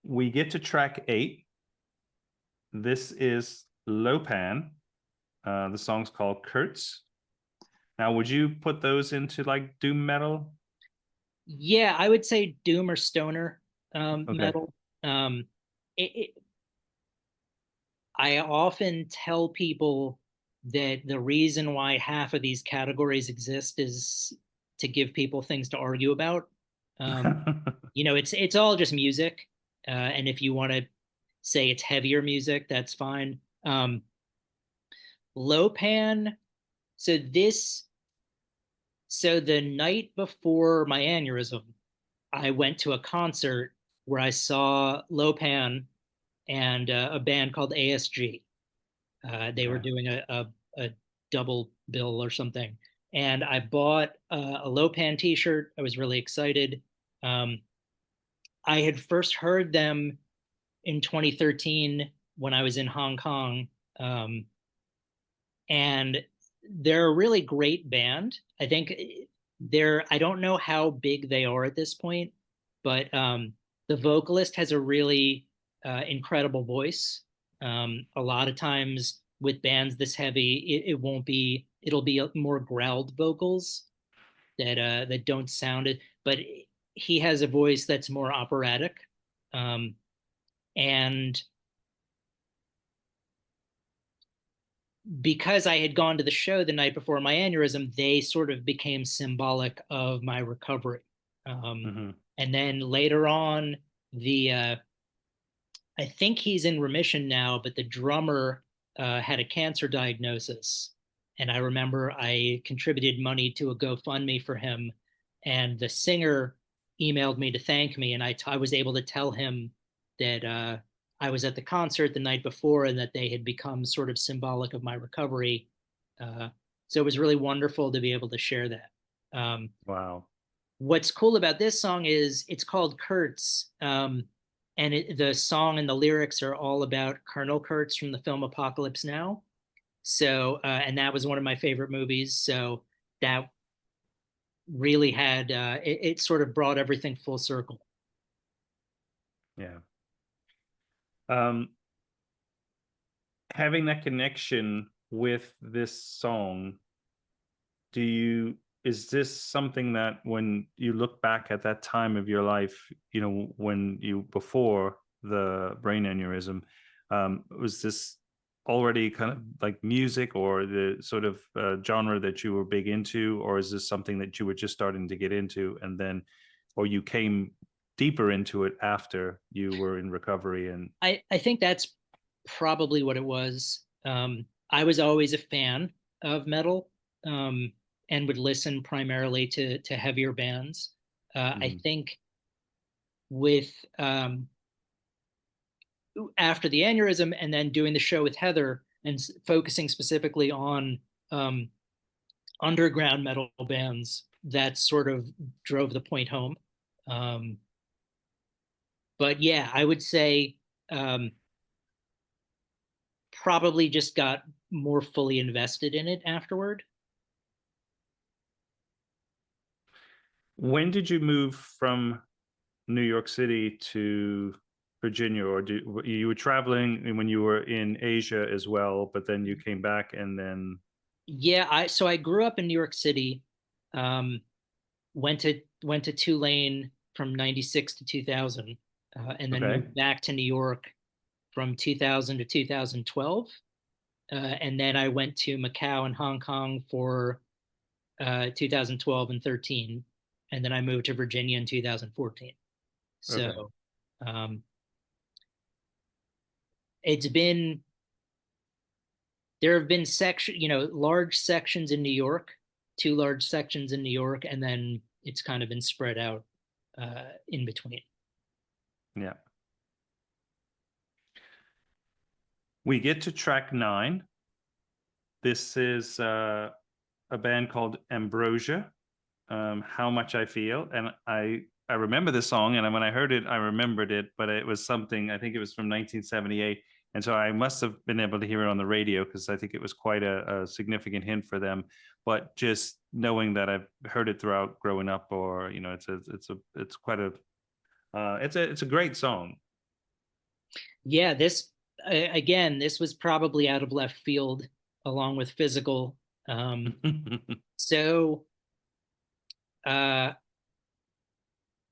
We get to track 8. This is Lo-Pan. The song's called Kurtz. Now, would you put those into like doom metal? Yeah, I would say doom or stoner metal. I often tell people that the reason why half of these categories exist is to give people things to argue about. It's all just music, and if you want to say it's heavier music, that's fine. Lo-Pan. So the night before my aneurysm, I went to a concert where I saw Lo-Pan and a band called ASG. They were doing a double bill or something. And I bought a Lo-Pan t-shirt. I was really excited. I had first heard them in 2013 when I was in Hong Kong. And they're a really great band. I think I don't know how big they are at this point, but the vocalist has a really incredible voice. A lot of times with bands this heavy, it won't be, it'll be more growled vocals that don't sound it, but he has a voice that's more operatic. And because I had gone to the show the night before my aneurysm, they sort of became symbolic of my recovery. Mm-hmm. And then later on, I think he's in remission now, but the drummer had a cancer diagnosis. And I remember I contributed money to a GoFundMe for him. And the singer emailed me to thank me. And I was able to tell him that I was at the concert the night before and that they had become sort of symbolic of my recovery. So it was really wonderful to be able to share that. Wow. What's cool about this song is it's called Kurtz. And the song and the lyrics are all about Colonel Kurtz from the film Apocalypse Now. So, and that was one of my favorite movies. So that really had, it sort of brought everything full circle. Yeah. Having that connection with this song, is this something that when you look back at that time of your life, when before the brain aneurysm, was this already kind of like music or the sort of genre that you were big into, or is this something that you were just starting to get into or you came deeper into it after you were in recovery? And I think that's probably what it was. I was always a fan of metal. And would listen primarily to heavier bands. I think with after the aneurysm and then doing the show with Heather and focusing specifically on underground metal bands, that sort of drove the point home. But yeah, I would say probably just got more fully invested in it afterward. when did you move from New York City to Virginia, or you were traveling when you were in Asia as well, but then you came back and then? Yeah, I grew up in New York City. Um, went to Tulane from '96 to 2000, and then Okay. moved back to New York from 2000 to 2012. And then I went to Macau and Hong Kong for 2012 and 13, and then I moved to Virginia in 2014. Okay. So um, it's been there have been large sections in New York, two large sections in New York, and then it's kind of been spread out in between. Yeah. We get to track 9. This is a band called Ambrosia, How Much I Feel. And I remember this song, and when I heard it, I remembered it, but it was something, I think it was from 1978. And so I must have been able to hear it on the radio because I think it was quite a significant hint for them. But just knowing that I've heard it throughout growing up, or it's quite it's a great song. Yeah, this again, this was probably out of left field along with physical. So I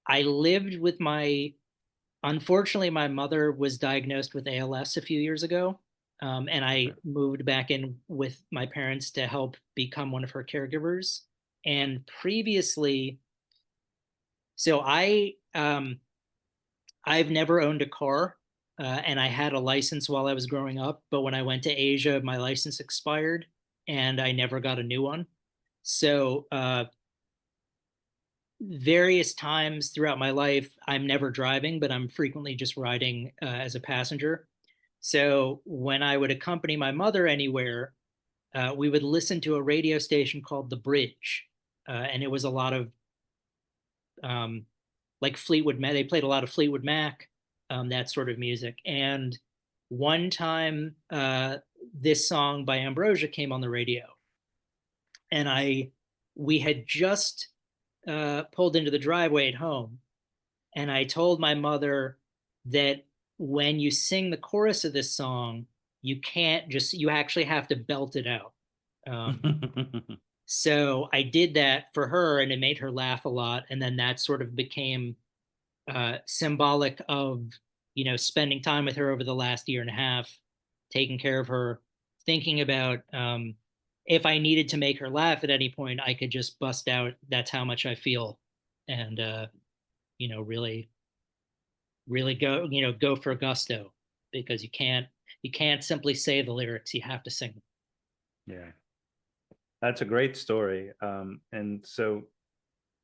lived with unfortunately, my mother was diagnosed with ALS a few years ago. And I moved back in with my parents to help become one of her caregivers. And previously, so I've never owned a car, and I had a license while I was growing up. But when I went to Asia, my license expired, and I never got a new one. So various times throughout my life, I'm never driving, but I'm frequently just riding as a passenger. So when I would accompany my mother anywhere, we would listen to a radio station called The Bridge, and it was a lot of like Fleetwood Mac. They played a lot of Fleetwood Mac, that sort of music. And one time, this song by Ambrosia came on the radio, and we had just pulled into the driveway at home, and I told my mother that when you sing the chorus of this song, you can't just, you actually have to belt it out. So I did that for her, and it made her laugh a lot. And then that sort of became symbolic of, spending time with her over the last year and a half, taking care of her, thinking about if I needed to make her laugh at any point, I could just bust out "That's How Much I Feel," and really, really go for gusto, because you can't simply say the lyrics; you have to sing them. Yeah, that's a great story. And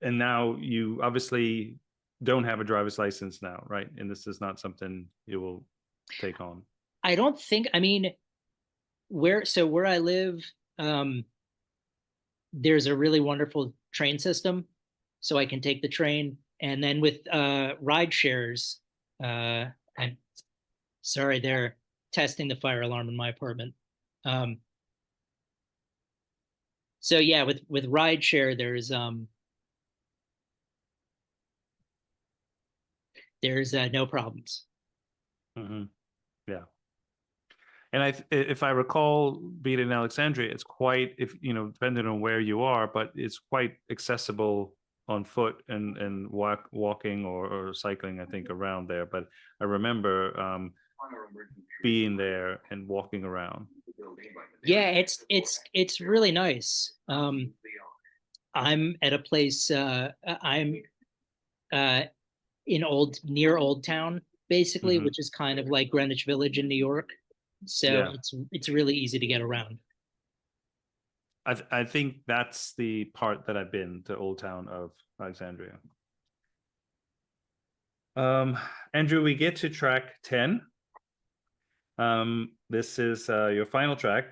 now you obviously don't have a driver's license now, right? And this is not something you will take on. I don't think. I mean, where I live, um, there's a really wonderful train system, so I can take the train. And then with ride shares, I'm sorry, they're testing the fire alarm in my apartment. Um, so yeah, with ride share, there's no problems. Mm-hmm. Yeah. And if I recall, being in Alexandria, it's quite, if depending on where you are, but it's quite accessible on foot and walking or cycling, I think, around there. But I remember being there and walking around. Yeah, it's really nice. I'm at a place. I'm uh, near Old Town, basically, Mm-hmm. which is kind of like Greenwich Village in New York. So Yeah, it's really easy to get around. I think that's the part that I've been to Old Town of Alexandria. Andrew, we get to track 10. This is your final track.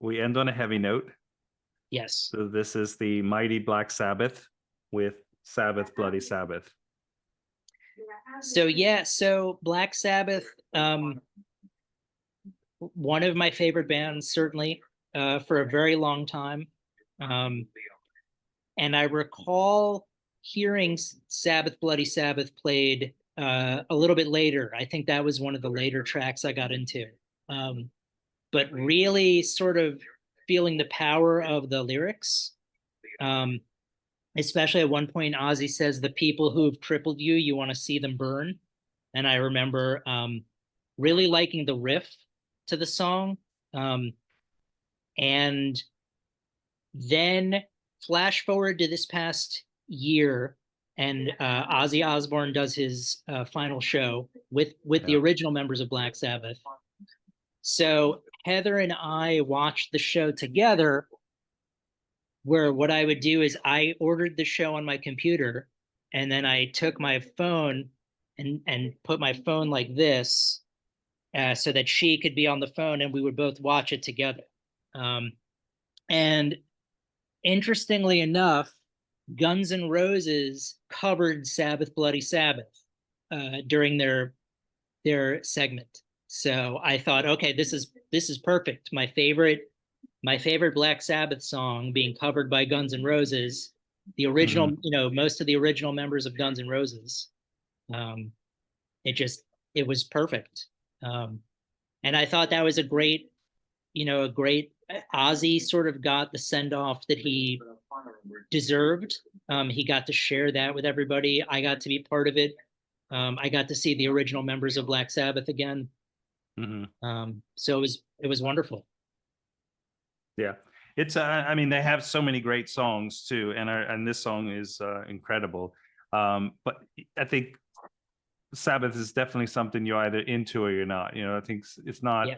We end on a heavy note. Yes. So this is the mighty Black Sabbath with Sabbath, Bloody Sabbath. So yeah, so Black Sabbath, one of my favorite bands, certainly, for a very long time. And I recall hearing Sabbath, Bloody Sabbath played a little bit later. I think that was one of the later tracks I got into. But really sort of feeling the power of the lyrics. Especially at one point, Ozzy says, "The people who have crippled you, you want to see them burn." And I remember really liking the riff to the song. And then flash forward to this past year, and Ozzy Osbourne does his final show with the original members of Black Sabbath. So Heather and I watched the show together, where what I would do is I ordered the show on my computer, and then I took my phone and put my phone like this, so that she could be on the phone and we would both watch it together. And interestingly enough, Guns N' Roses covered Sabbath Bloody Sabbath during their segment. So I thought, okay, this is perfect. My favorite Black Sabbath song being covered by Guns N' Roses, the original, most of the original members of Guns N' Roses. It was perfect. And I thought that was a great Ozzy sort of got the send off that he deserved. He got to share that with everybody. I got to be part of it. I got to see the original members of Black Sabbath again. So it was wonderful. Yeah, it's I mean, they have so many great songs too, and this song is incredible. But I think Sabbath is definitely something you're either into or you're not. I think it's not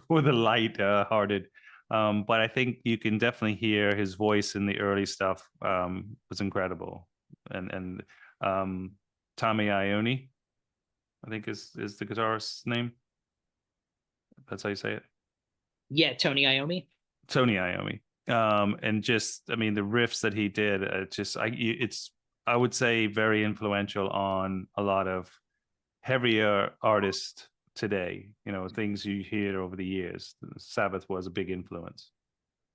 for the light hearted. But I think you can definitely hear his voice in the early stuff was incredible. And Tommy Iommi, I think is the guitarist's name. That's how you say it. Yeah, Tony Iommi. Tony Iommi. And just, I mean, the riffs that he did, I would say very influential on a lot of heavier artists today, things you hear over the years. Sabbath was a big influence.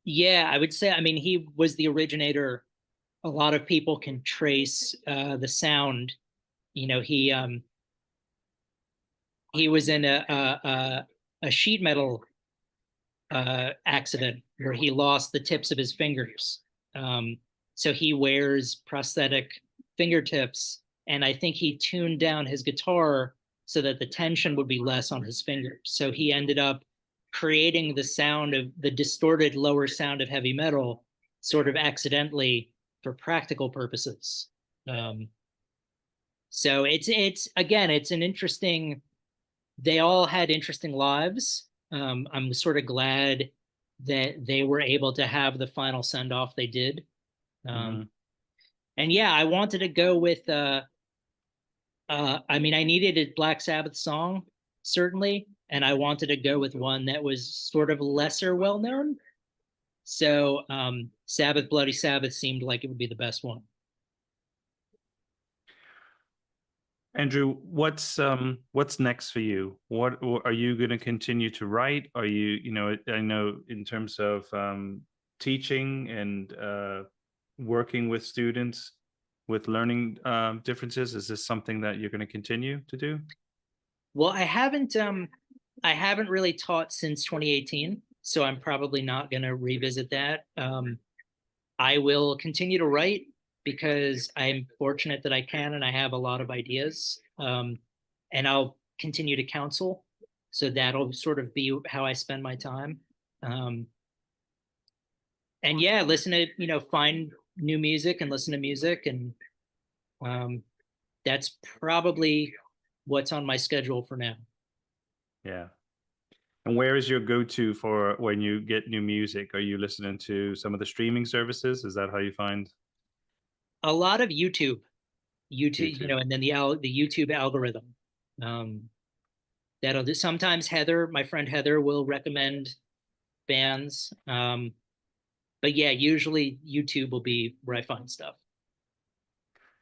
Yeah, I would say, I mean, he was the originator. A lot of people can trace the sound. He was in a sheet metal accident where he lost the tips of his fingers. So he wears prosthetic fingertips, and I think he tuned down his guitar so that the tension would be less on his fingers. So he ended up creating the sound of the distorted lower sound of heavy metal sort of accidentally for practical purposes. So it's again, it's an interesting, they all had interesting lives. I'm sort of glad that they were able to have the final send off they did. And yeah, I wanted to go with I mean, I needed a Black Sabbath song, certainly, and I wanted to go with one that was sort of lesser well known. So Sabbath, Bloody Sabbath seemed like it would be the best one. Andrew, what's next for you? What are you going to continue to write? Are you, I know in terms of teaching and working with students with learning differences, is this something that you're going to continue to do? Well, I haven't really taught since 2018, so I'm probably not going to revisit that. I will continue to write because I'm fortunate that I can, and I have a lot of ideas. And I'll continue to counsel, so that'll sort of be how I spend my time. And yeah, listen to, find new music and listen to music, and that's probably what's on my schedule for now. Yeah. And where is your go-to for when you get new music? Are you listening to some of the streaming services? Is that how you find? A lot of YouTube, and then the YouTube algorithm. That'll do. Sometimes my friend Heather will recommend bands. But yeah, usually YouTube will be where I find stuff.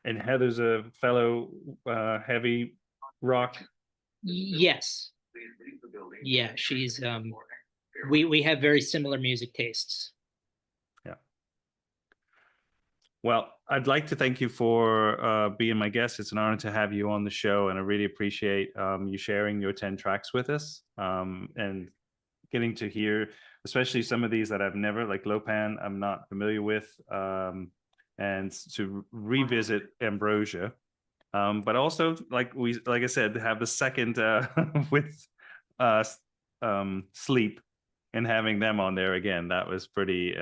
And Heather's a fellow heavy rock. Yes. Yeah, she's we have very similar music tastes. Yeah. Well, I'd like to thank you for being my guest. It's an honor to have you on the show, and I really appreciate you sharing your 10 tracks with us, and getting to hear, especially some of these that I've never, like Lo-Pan, I'm not familiar with, and to revisit Ambrosia. But also, like I said, have the second with Sleep, and having them on there again. That was pretty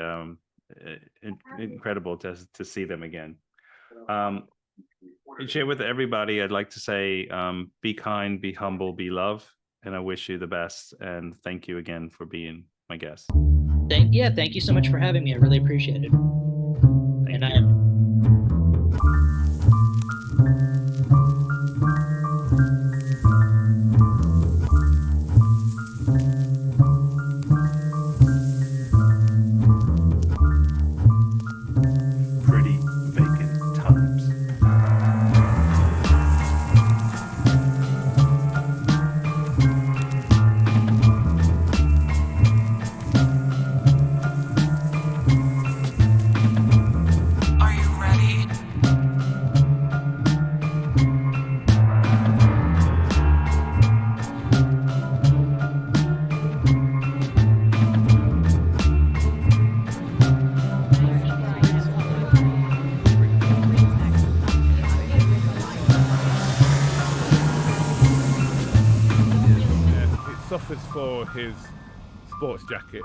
incredible to see them again. And share with everybody, I'd like to say, be kind, be humble, be love, and I wish you the best. And thank you again for being my guest. Thank you so much for having me. I really appreciate it. And I am. Suffers for his sports jacket.